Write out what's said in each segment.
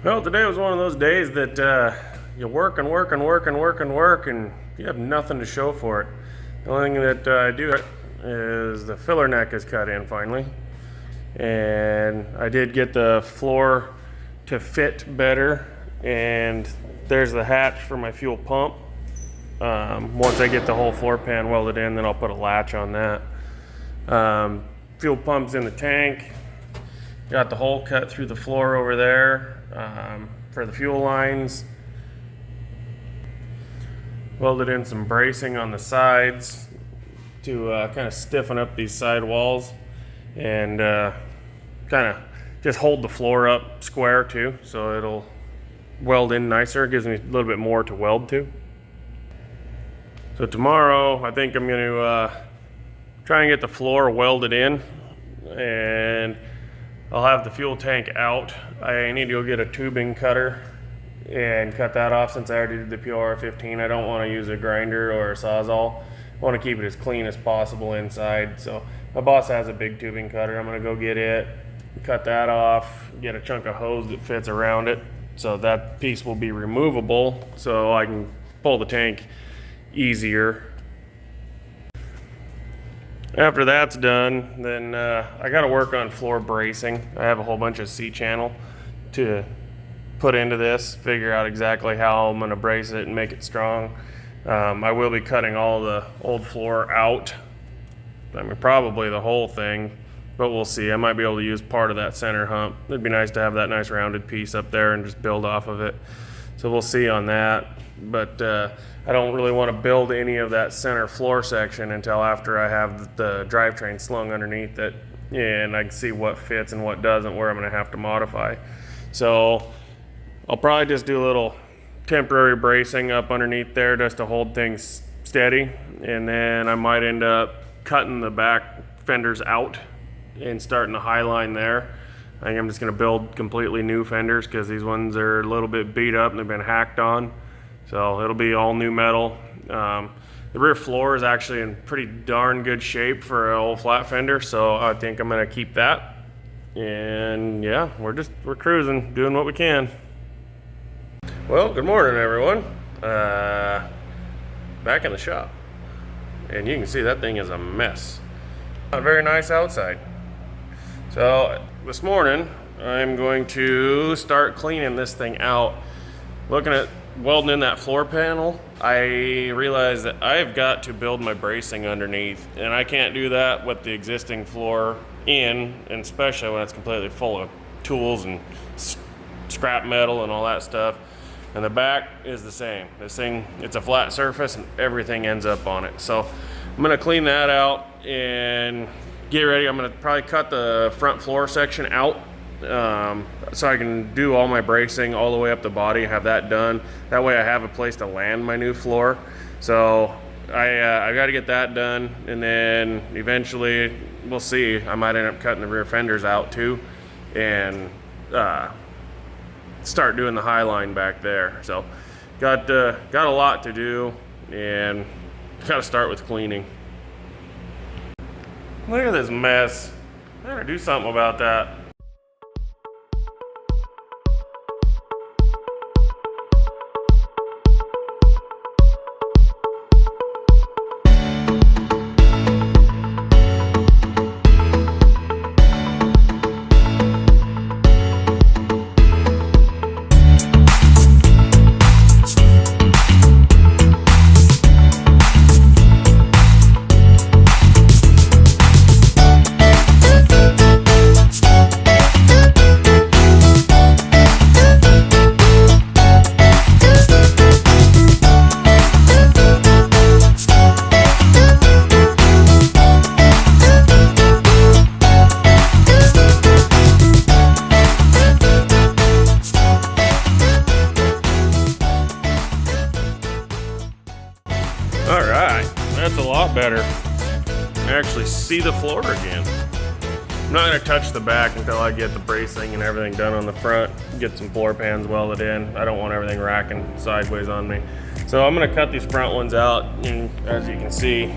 Well, today was one of those days that you work and work and work and work and work and you have nothing to show for it. The only thing that I do is the filler neck is cut in finally. And I did get the floor to fit better, and there's the hatch for my fuel pump. Once I get the whole floor pan welded in, then I'll put a latch on that. Fuel pump's in the tank. Got the hole cut through the floor over there for the fuel lines. Welded in some bracing on the sides to kind of stiffen up these side walls and kind of just hold the floor up square too, so it'll weld in nicer. It gives me a little bit more to weld to. So tomorrow I think I'm going to try and get the floor welded in, and I'll have the fuel tank out. I need to go get a tubing cutter and cut that off since I already did the PR15. I don't want to use a grinder or a Sawzall. I want to keep it as clean as possible inside. So my boss has a big tubing cutter. I'm going to go get it, cut that off, get a chunk of hose that fits around it. So that piece will be removable so I can pull the tank easier. After that's done, then I got to work on floor bracing. I have a whole bunch of C-channel to put into this, figure out exactly how I'm going to brace it and make it strong. I will be cutting all the old floor out. I mean, probably the whole thing, but we'll see. I might be able to use part of that center hump. It'd be nice to have that nice rounded piece up there and just build off of it. So we'll see on that. But I don't really want to build any of that center floor section until after I have the drivetrain slung underneath it, and I can see what fits and what doesn't, where I'm going to have to modify. So I'll probably just do a little temporary bracing up underneath there just to hold things steady, and then I might end up cutting the back fenders out and starting the high line there. I think I'm just going to build completely new fenders because these ones are a little bit beat up and they've been hacked on. So it'll be all new metal. The rear floor is actually in pretty darn good shape for an old flat fender, so I think I'm going to keep that. And yeah, we're cruising, doing what we can. Well, good morning, everyone. Back in the shop, and you can see that thing is a mess. Not very nice outside. So this morning I'm going to start cleaning this thing out. Looking at welding in that floor panel, I realized that I've got to build my bracing underneath, and I can't do that with the existing floor in, and especially when it's completely full of tools and scrap metal and all that stuff. And the back is the same. This thing, it's a flat surface and everything ends up on it. So I'm gonna clean that out and get ready. I'm gonna probably cut the front floor section out so I can do all my bracing all the way up the body, have that done. That way I have a place to land my new floor. So I got to get that done, and then eventually we'll see. I might end up cutting the rear fenders out too, and start doing the high line back there. So got a lot to do, and got to start with cleaning. Look at this mess. I gotta do something about that. All right, that's a lot better. I actually see the floor again. I'm not gonna touch the back until I get the bracing and everything done on the front, get some floor pans welded in. I don't want everything racking sideways on me. So I'm gonna cut these front ones out, and as you can see,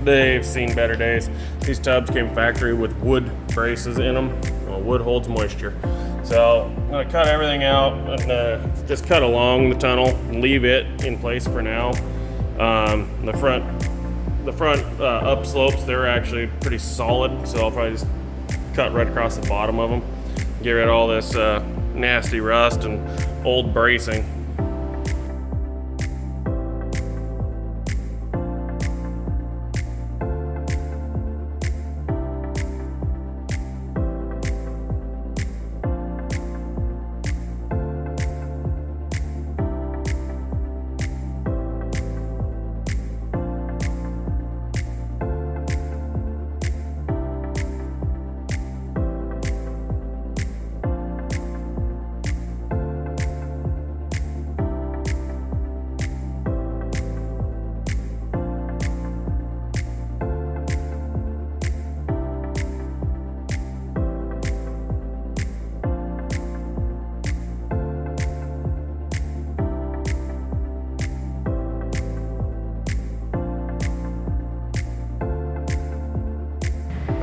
they've seen better days. These tubs came factory with wood braces in them. Well, wood holds moisture. So I'm gonna cut everything out and just cut along the tunnel and leave it in place for now. The front upslopes, they're actually pretty solid, so I'll probably just cut right across the bottom of them, get rid of all this nasty rust and old bracing.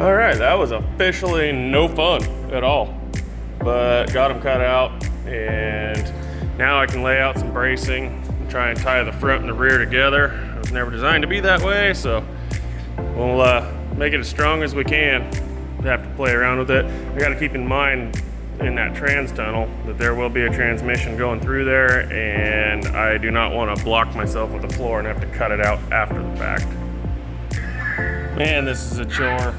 All right, that was officially no fun at all, but got them cut out, and now I can lay out some bracing and try and tie the front and the rear together. It was never designed to be that way, so we'll make it as strong as we can. Have to play around with it. I got to keep in mind in that trans tunnel that there will be a transmission going through there, and I do not want to block myself with the floor and have to cut it out after the fact. Man, this is a chore.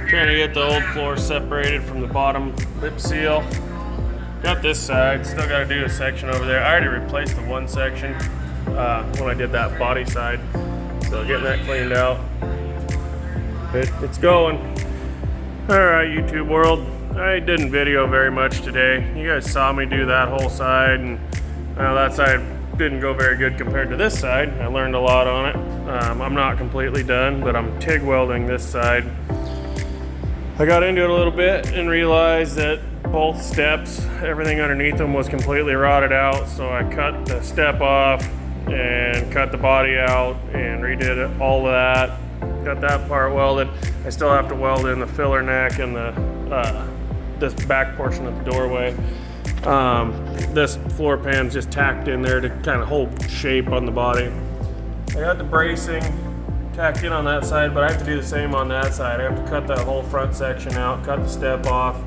Trying to get the old floor separated from the bottom lip seal. Got this side, still got to do a section over there. I already replaced the one section when I did that body side, so getting that cleaned out. It's going. All right, YouTube world, I didn't video very much today. You guys saw me do that whole side, and that side didn't go very good compared to this side. I learned a lot on it. I'm not completely done, but I'm TIG welding this side. I got into it a little bit and realized that both steps, everything underneath them was completely rotted out, so I cut the step off and cut the body out and redid all of that. Got that part welded. I still have to weld in the filler neck and this back portion of the doorway. This floor pan's just tacked in there to kind of hold shape on the body. I got the bracing tacked in on that side, but I have to do the same on that side. I have to cut that whole front section out, cut the step off,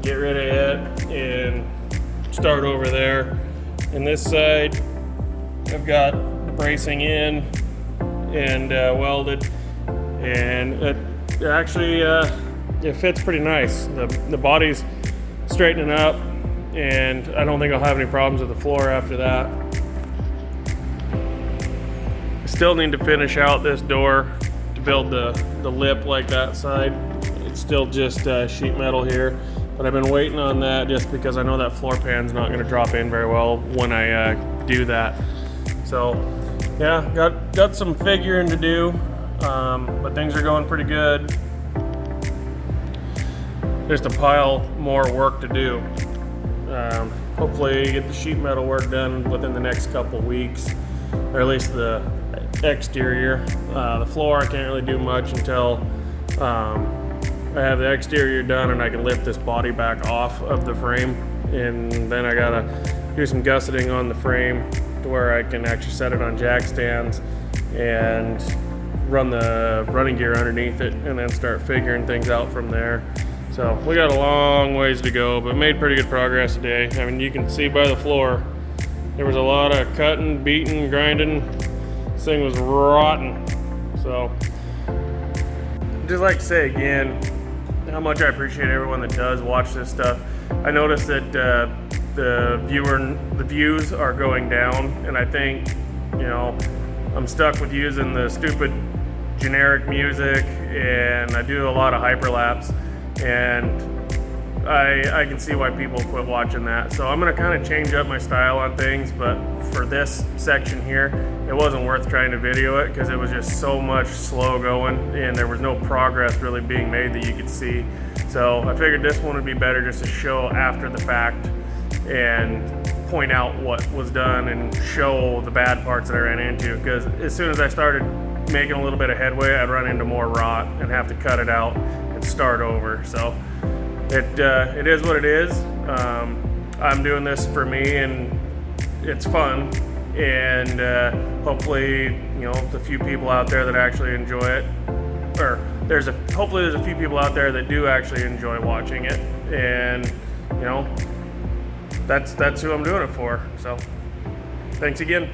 get rid of it, and start over there. And this side, I've got the bracing in and welded, and it actually it fits pretty nice. The body's straightening up, and I don't think I'll have any problems with the floor after that. Still need to finish out this door to build the lip like that side. It's still just sheet metal here, but I've been waiting on that just because I know that floor pan's not going to drop in very well when I do that. So yeah, got some figuring to do, but things are going pretty good. Just a pile more work to do. Hopefully get the sheet metal work done within the next couple weeks, or at least the exterior. The floor I can't really do much until I have the exterior done and I can lift this body back off of the frame, and then I gotta do some gusseting on the frame to where I can actually set it on jack stands and run the running gear underneath it, and then start figuring things out from there. So we got a long ways to go, but made pretty good progress today. I mean, you can see by the floor there was a lot of cutting, beating, grinding. This thing was rotten. So I'd just like to say again how much I appreciate everyone that does watch this stuff. I noticed that the views are going down, and I think, you know, I'm stuck with using the stupid generic music, and I do a lot of hyperlapse, and I can see why people quit watching that. So I'm gonna kind of change up my style on things, but for this section here, it wasn't worth trying to video it because it was just so much slow going and there was no progress really being made that you could see. So I figured this one would be better just to show after the fact and point out what was done and show the bad parts that I ran into, because as soon as I started making a little bit of headway, I'd run into more rot and have to cut it out and start over. So it is what it is. I'm doing this for me, and it's fun, and hopefully, the few people out there that actually enjoy it, or hopefully there's a few people out there that do actually enjoy watching it, and that's who I'm doing it for. So thanks again.